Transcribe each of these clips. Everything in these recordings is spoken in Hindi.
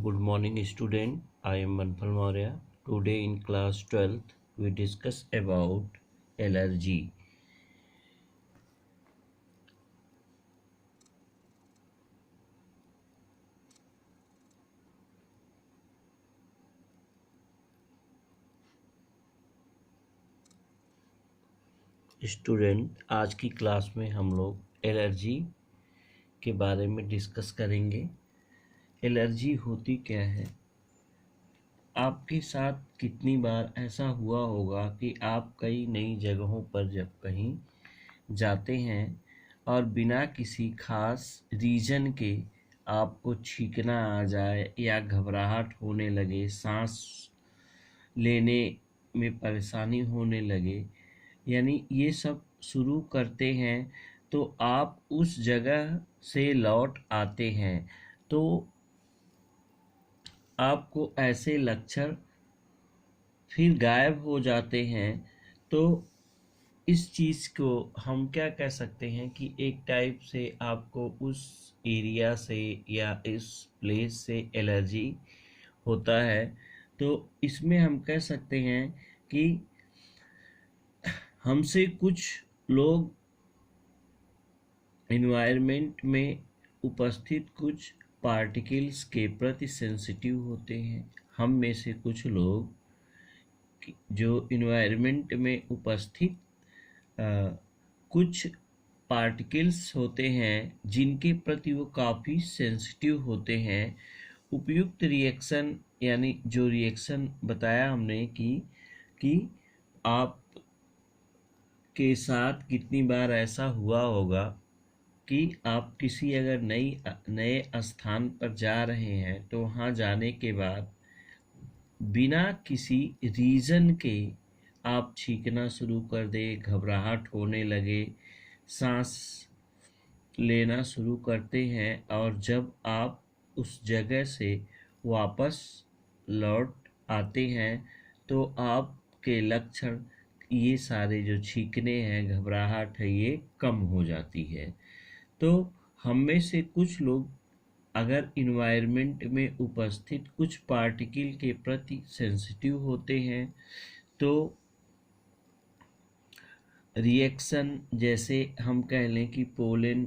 good morning student. I am Manfal Maurya. Today in class 12th we discuss about allergy. Student, आज की क्लास में हम लोग एलर्जी के बारे में डिस्कस करेंगे। एलर्जी होती क्या है? आपके साथ कितनी बार ऐसा हुआ होगा कि आप कई नई जगहों पर जब कहीं जाते हैं और बिना किसी खास रीजन के आपको छींकना आ जाए या घबराहट होने लगे, सांस लेने में परेशानी होने लगे, यानी ये सब शुरू करते हैं तो आप उस जगह से लौट आते हैं तो आपको ऐसे लक्षण फिर गायब हो जाते हैं। तो इस चीज़ को हम क्या कह सकते हैं कि एक टाइप से आपको उस एरिया से या इस प्लेस से एलर्जी होता है। तो इसमें हम कह सकते हैं कि हमसे कुछ लोग एनवायरनमेंट में उपस्थित कुछ पार्टिकल्स के प्रति सेंसिटिव होते हैं। हम में से कुछ लोग जो एनवायरनमेंट में उपस्थित कुछ पार्टिकल्स होते हैं जिनके प्रति वो काफ़ी सेंसिटिव होते हैं। उपयुक्त रिएक्शन यानी जो रिएक्शन बताया हमने कि आप के साथ कितनी बार ऐसा हुआ होगा कि आप किसी अगर नए स्थान पर जा रहे हैं तो वहाँ जाने के बाद बिना किसी रीज़न के आप छींकना शुरू कर दें, घबराहट होने लगे, सांस लेना शुरू करते हैं और जब आप उस जगह से वापस लौट आते हैं तो आपके लक्षण ये सारे जो छींकने हैं, घबराहट है, ये कम हो जाती है। तो हम में से कुछ लोग अगर इन्वायरमेंट में उपस्थित कुछ पार्टिकल के प्रति सेंसिटिव होते हैं तो रिएक्शन जैसे हम कह लें कि पोलन,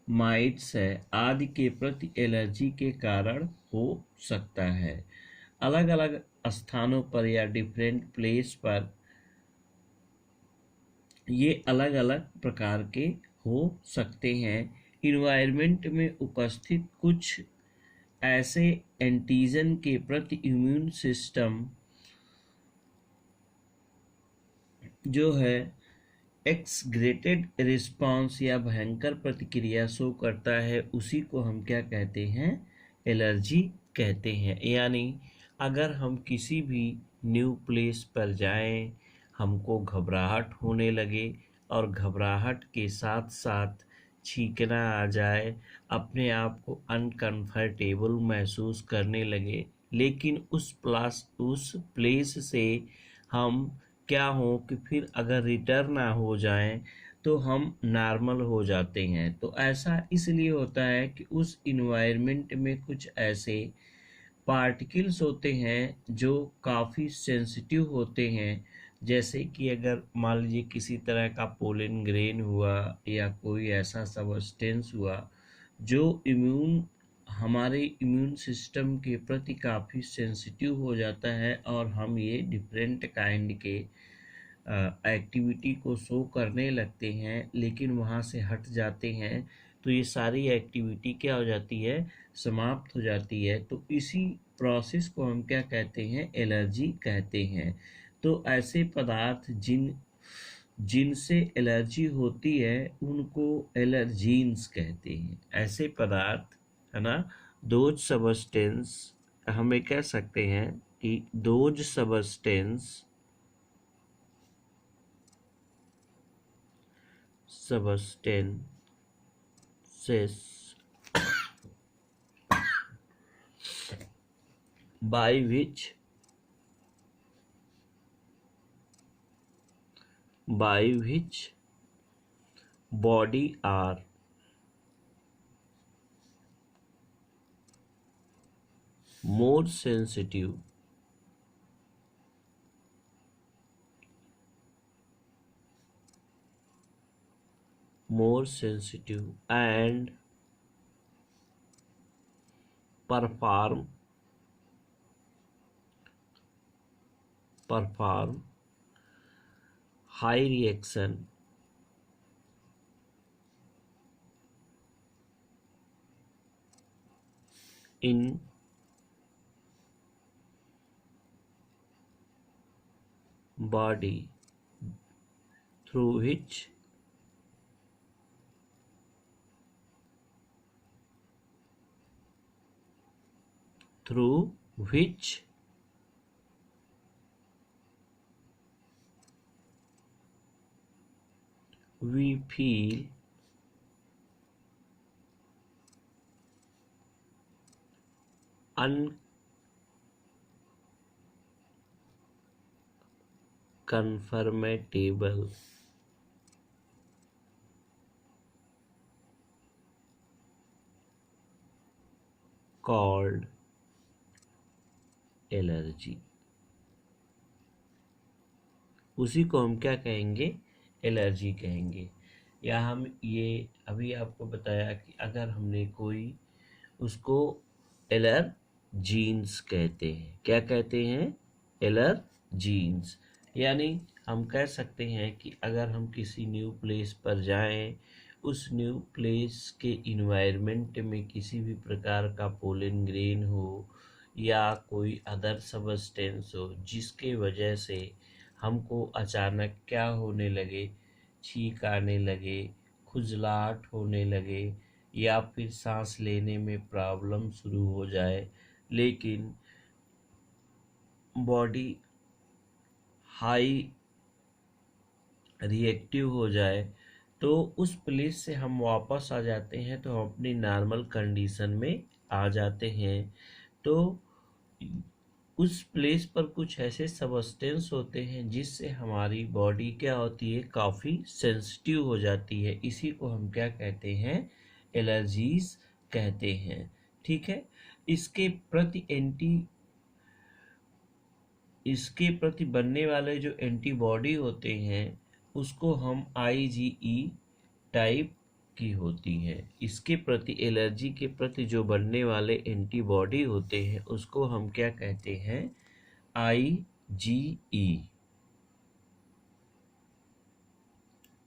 माइट्स है आदि के प्रति एलर्जी के कारण हो सकता है। अलग अलग स्थानों पर या डिफरेंट प्लेस पर ये अलग अलग प्रकार के हो सकते हैं। इन्वायरमेंट में उपस्थित कुछ ऐसे एंटीजन के प्रति इम्यून सिस्टम जो है एक्सग्रेटेड रिस्पांस या भयंकर प्रतिक्रिया शो करता है, उसी को हम क्या कहते हैं? एलर्जी कहते हैं। यानी अगर हम किसी भी न्यू प्लेस पर जाएं, हमको घबराहट होने लगे और घबराहट के साथ साथ छींकना आ जाए, अपने आप को अनकंफर्टेबल महसूस करने लगे, लेकिन उस प्लेस से हम क्या हो कि फिर अगर रिटर्न ना हो जाएं तो हम नॉर्मल हो जाते हैं। तो ऐसा इसलिए होता है कि उस इन्वायरमेंट में कुछ ऐसे पार्टिकल्स होते हैं जो काफ़ी सेंसिटिव होते हैं। जैसे कि अगर मान लीजिए किसी तरह का पोलन ग्रेन हुआ या कोई ऐसा सब्सटेंस हुआ जो हमारे इम्यून सिस्टम के प्रति काफ़ी सेंसिटिव हो जाता है और हम ये डिफरेंट काइंड के एक्टिविटी को शो करने लगते हैं, लेकिन वहाँ से हट जाते हैं तो ये सारी एक्टिविटी क्या हो जाती है? समाप्त हो जाती है। तो इसी प्रोसेस को हम क्या कहते हैं? एलर्जी कहते हैं। तो ऐसे पदार्थ जिनसे एलर्जी होती है उनको एलर्जीन्स कहते हैं। ऐसे पदार्थ है ना, दोज सबस्टेंस, हमें कह सकते हैं कि those substances by which body are more sensitive, and perform high reaction in body through which we feel uncomfortable, called allergy. उसी को हम क्या कहेंगे? एलर्जी कहेंगे। या हम ये अभी आपको बताया कि अगर हमने कोई उसको एलर्जीन्स कहते हैं। क्या कहते हैं? एलर्जीन्स। यानी हम कह सकते हैं कि अगर हम किसी न्यू प्लेस पर जाएं, उस न्यू प्लेस के इन्वायरमेंट में किसी भी प्रकार का पोलन ग्रेन हो या कोई अदर सब्सटेंस हो जिसके वजह से हमको अचानक क्या होने लगे, छींक आने लगे, खुजलाहट होने लगे या फिर सांस लेने में प्रॉब्लम शुरू हो जाए, लेकिन बॉडी हाई रिएक्टिव हो जाए, तो उस प्लेस से हम वापस आ जाते हैं, तो हम अपनी नॉर्मल कंडीशन में आ जाते हैं। तो उस प्लेस पर कुछ ऐसे सब्सटेंस होते हैं जिससे हमारी बॉडी क्या होती है? काफ़ी सेंसिटिव हो जाती है। इसी को हम क्या कहते हैं? एलर्जीज कहते हैं। ठीक है। इसके प्रति बनने वाले जो एंटीबॉडी होते हैं उसको हम IgE टाइप की होती है। इसके प्रति एलर्जी के प्रति जो बनने वाले एंटीबॉडी होते हैं उसको हम क्या कहते हैं? IgE,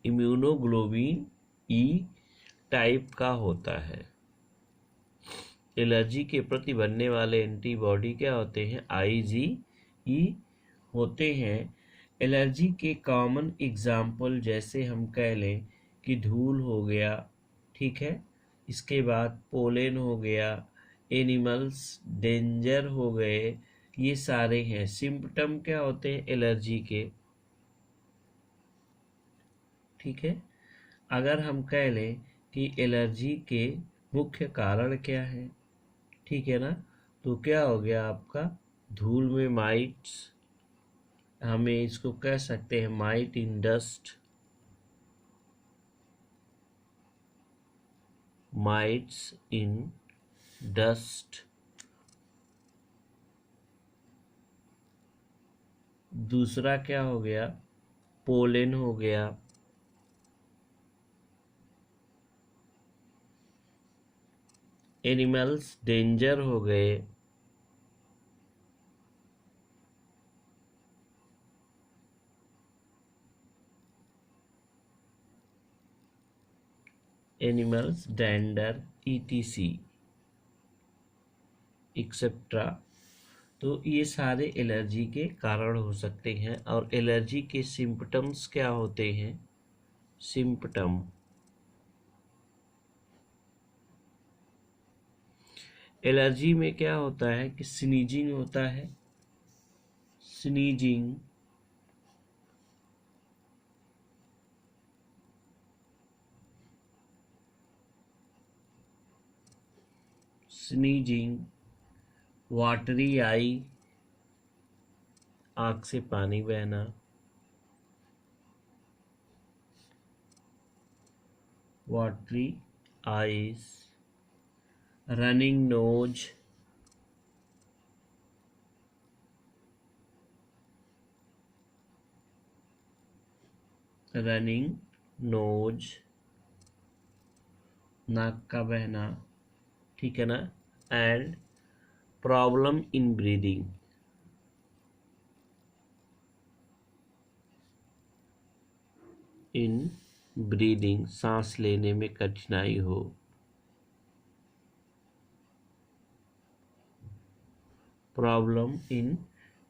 इम्यूनोग्लोबिन ई टाइप का होता है। एलर्जी के प्रति बनने वाले एंटीबॉडी क्या होते हैं? IgE होते हैं। एलर्जी के कॉमन एग्जाम्पल जैसे हम कह लें कि धूल हो गया, ठीक है, इसके बाद पोलेन हो गया, एनिमल्स डेंजर हो गए, ये सारे हैं। सिम्पटम क्या होते हैं एलर्जी के? ठीक है। अगर हम कह लें कि एलर्जी के मुख्य कारण क्या है, ठीक है ना, तो क्या हो गया आपका? धूल में माइट्स, हमें इसको कह सकते हैं माइट इन डस्ट, माइट्स इन डस्ट। दूसरा क्या हो गया? पोलेन हो गया। एनिमल्स डेंजर हो गए। Animals dander ETC etcetera. तो ये सारे एलर्जी के कारण हो सकते हैं। और एलर्जी के सिम्पटम्स क्या होते हैं? सिम्पटम, एलर्जी में क्या होता है कि स्नीजिंग होता है। स्नीजिंग, स्नीजिंग, वाटरी आई, आँख से पानी बहना, watery eyes, running nose, running nose, नाक का बहना, ठीक है ना, एंड प्रॉब्लम इन ब्रीदिंग, सांस लेने में कठिनाई हो, प्रॉब्लम इन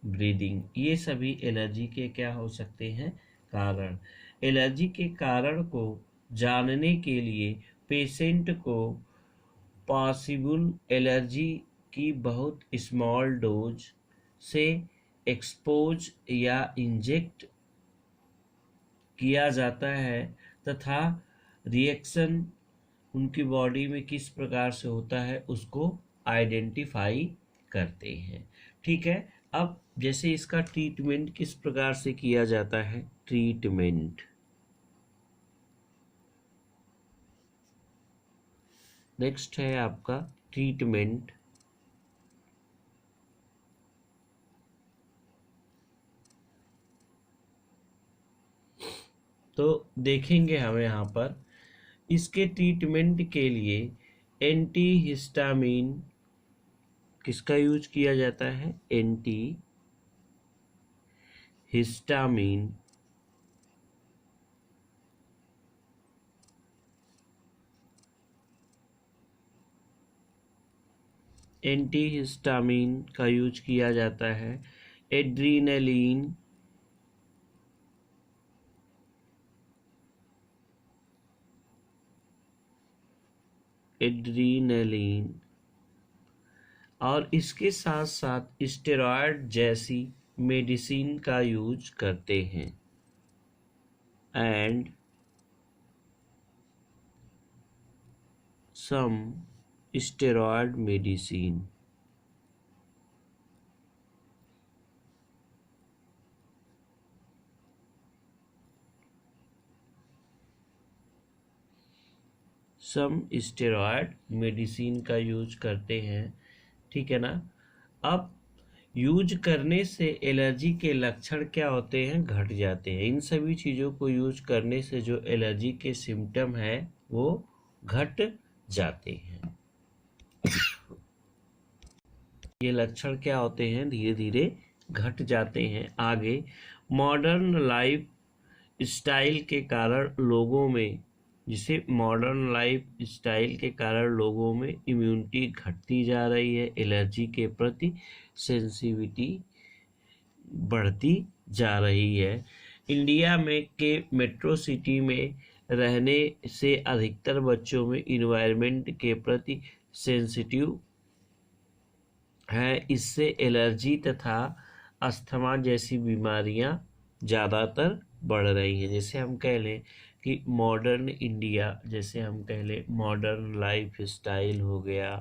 ब्रीदिंग, ये सभी एलर्जी के क्या हो सकते हैं, कारण। एलर्जी के कारण को जानने के लिए पेशेंट को पॉसिबल एलर्जी की बहुत स्मॉल डोज से एक्सपोज या इंजेक्ट किया जाता है तथा रिएक्शन उनकी बॉडी में किस प्रकार से होता है उसको आइडेंटिफाई करते हैं। ठीक है, अब जैसे इसका ट्रीटमेंट किस प्रकार से किया जाता है, ट्रीटमेंट, नेक्स्ट है आपका ट्रीटमेंट। तो देखेंगे हम यहाँ पर इसके ट्रीटमेंट के लिए एंटी हिस्टामिन किसका यूज किया जाता है, एंटी हिस्टामिन, एंटी हिस्टामिन का यूज किया जाता है, एड्रीनलिन, एड्रीनलिन, और इसके साथ साथ स्टेरॉयड जैसी मेडिसिन का यूज करते हैं, and some steroid medicine, some steroid medicine का यूज करते हैं, ठीक है ना। अब यूज करने से एलर्जी के लक्षण क्या होते हैं, घट जाते हैं। इन सभी चीज़ों को यूज करने से जो एलर्जी के सिम्टम है वो घट जाते हैं। ये लक्षण क्या होते हैं, धीरे धीरे घट जाते हैं। आगे मॉडर्न लाइफ स्टाइल के कारण लोगों में, जिसे मॉडर्न लाइफ स्टाइल के कारण लोगों में इम्यूनिटी घटती जा रही है, एलर्जी के प्रति सेंसिटिविटी बढ़ती जा रही है। इंडिया में के मेट्रो सिटी में रहने से अधिकतर बच्चों में इन्वायरमेंट के प्रति सेंसिटिव है, इससे एलर्जी तथा अस्थमा जैसी बीमारियां ज़्यादातर बढ़ रही हैं। जैसे हम कह लें कि मॉडर्न इंडिया, जैसे हम कह लें मॉडर्न लाइफ स्टाइल हो गया,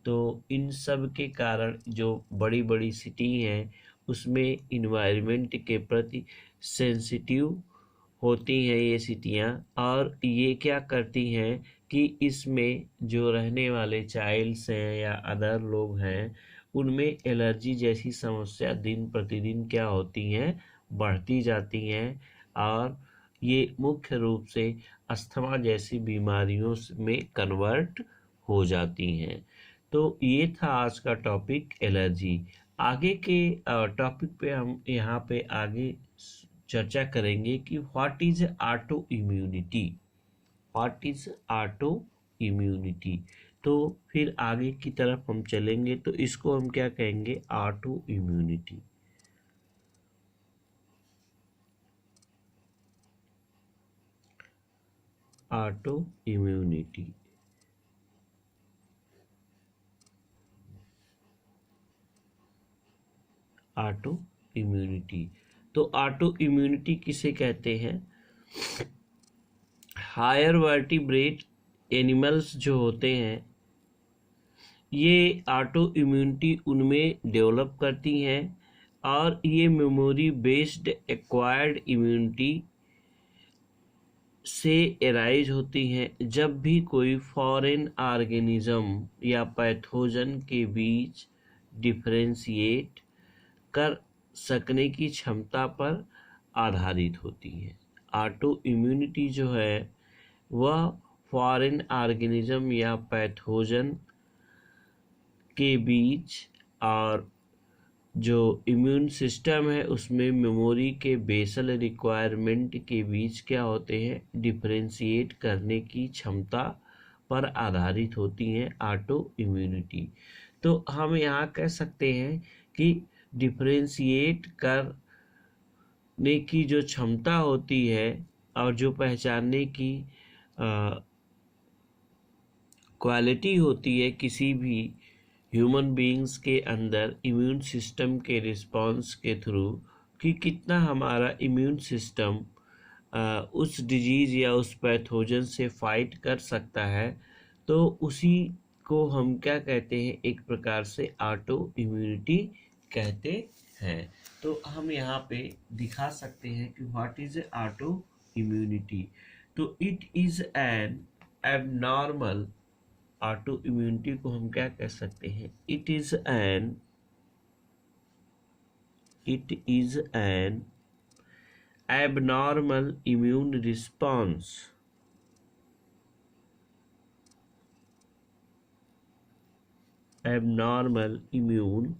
तो इन सब के कारण जो बड़ी बड़ी सिटी हैं उसमें इन्वायरमेंट के प्रति सेंसिटिव होती हैं ये सिटियाँ, और ये क्या करती हैं कि इसमें जो रहने वाले चाइल्ड्स हैं या अदर लोग हैं उनमें एलर्जी जैसी समस्या दिन प्रतिदिन क्या होती हैं, बढ़ती जाती हैं, और ये मुख्य रूप से अस्थमा जैसी बीमारियों में कन्वर्ट हो जाती हैं। तो ये था आज का टॉपिक एलर्जी। आगे के टॉपिक पे हम यहाँ पे आगे चर्चा करेंगे कि what is auto immunity, what is auto immunity. तो फिर आगे की तरफ हम चलेंगे तो इसको हम क्या कहेंगे, auto immunity. Auto immunity, auto immunity. तो ऑटो इम्यूनिटी किसे कहते हैं, हायर वर्टिब्रेट एनिमल्स जो होते हैं ये ऑटो इम्यूनिटी उनमें डेवलप करती हैं, और ये मेमोरी बेस्ड एक्वायर्ड इम्यूनिटी से एराइज होती हैं जब भी कोई फॉरेन ऑर्गेनिज्म या पैथोजन के बीच डिफरेंशिएट कर सकने की क्षमता पर आधारित होती हैं। ऑटो इम्यूनिटी जो है वह फॉरेन ऑर्गेनिज्म या पैथोजन के बीच और जो इम्यून सिस्टम है उसमें मेमोरी के बेसल रिक्वायरमेंट के बीच क्या होते हैं, डिफरेंशिएट करने की क्षमता पर आधारित होती हैं ऑटो इम्यूनिटी। तो हम यहाँ कह सकते हैं कि डिफरेंशिएट करने की जो क्षमता होती है और जो पहचानने की क्वालिटी होती है किसी भी ह्यूमन बीइंग्स के अंदर इम्यून सिस्टम के रिस्पांस के थ्रू, कि कितना हमारा इम्यून सिस्टम उस डिजीज़ या उस पैथोजन से फाइट कर सकता है, तो उसी को हम क्या कहते हैं, एक प्रकार से ऑटो इम्यूनिटी कहते हैं। तो हम यहाँ पे दिखा सकते हैं कि व्हाट इज ऑटो इम्यूनिटी। तो it is an abnormal, auto immunity को हम क्या कह सकते हैं, it is an abnormal immune response, abnormal immune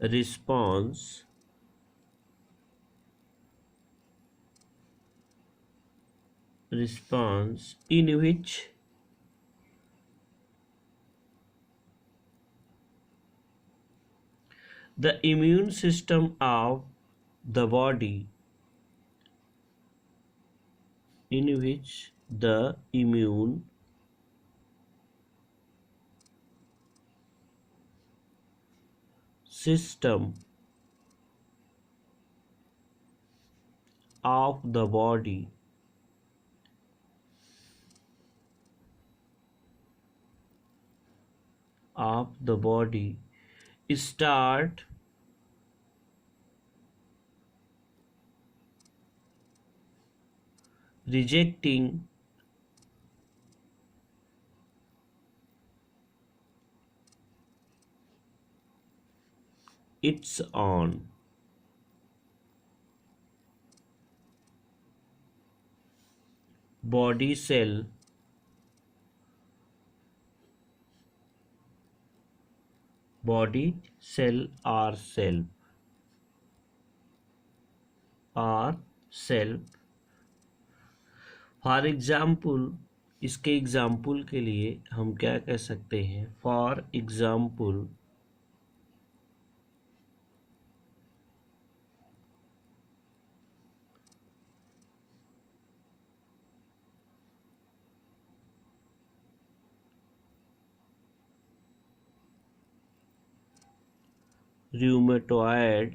response in which the immune system of the body, in which the immune system of the body start rejecting its own body cell or self। For example, इसके एग्जाम्पल के लिए हम क्या कह सकते हैं, for example rheumatoid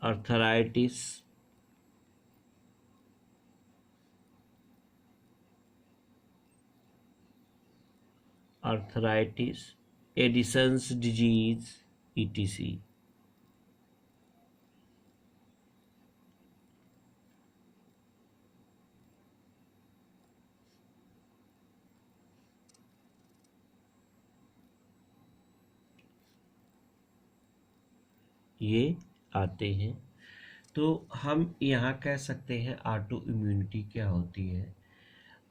arthritis, Addison's disease, etc. ये आते हैं। तो हम यहाँ कह सकते हैं ऑटो इम्यूनिटी क्या होती है।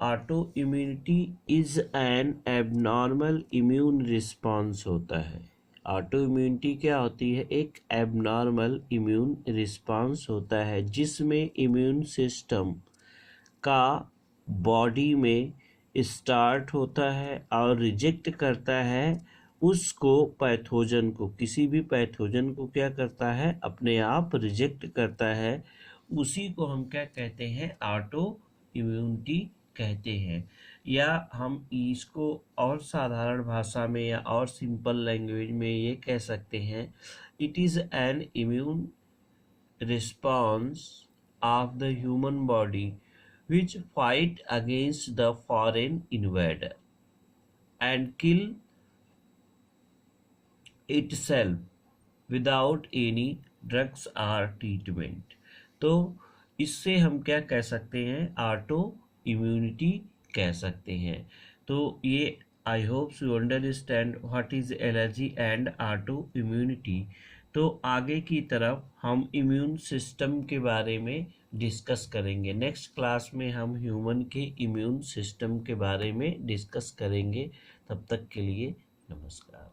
Auto immunity is an abnormal immune response होता है। ऑटो इम्यूनिटी क्या होती है, एक एबनॉर्मल इम्यून रिस्पॉन्स होता है जिसमें इम्यून सिस्टम का बॉडी में स्टार्ट होता है और रिजेक्ट करता है उसको, पैथोजन को, किसी भी पैथोजन को क्या करता है, अपने आप रिजेक्ट करता है। उसी को हम क्या कहते हैं, ऑटो इम्यूनिटी कहते हैं। या हम इसको और साधारण भाषा में या और सिंपल लैंग्वेज में ये कह सकते हैं, it is an immune response of the human body which fight against the foreign invader and kill itself without any drugs or treatment। तो इससे हम क्या कह सकते हैं, ऑटो इम्यूनिटी कह सकते हैं। तो ये I hope you understand what is allergy and auto immunity. तो आगे की तरफ हम इम्यून सिस्टम के बारे में डिस्कस करेंगे। नेक्स्ट क्लास में हम ह्यूमन के इम्यून सिस्टम के बारे में डिस्कस करेंगे। तब तक के लिए नमस्कार।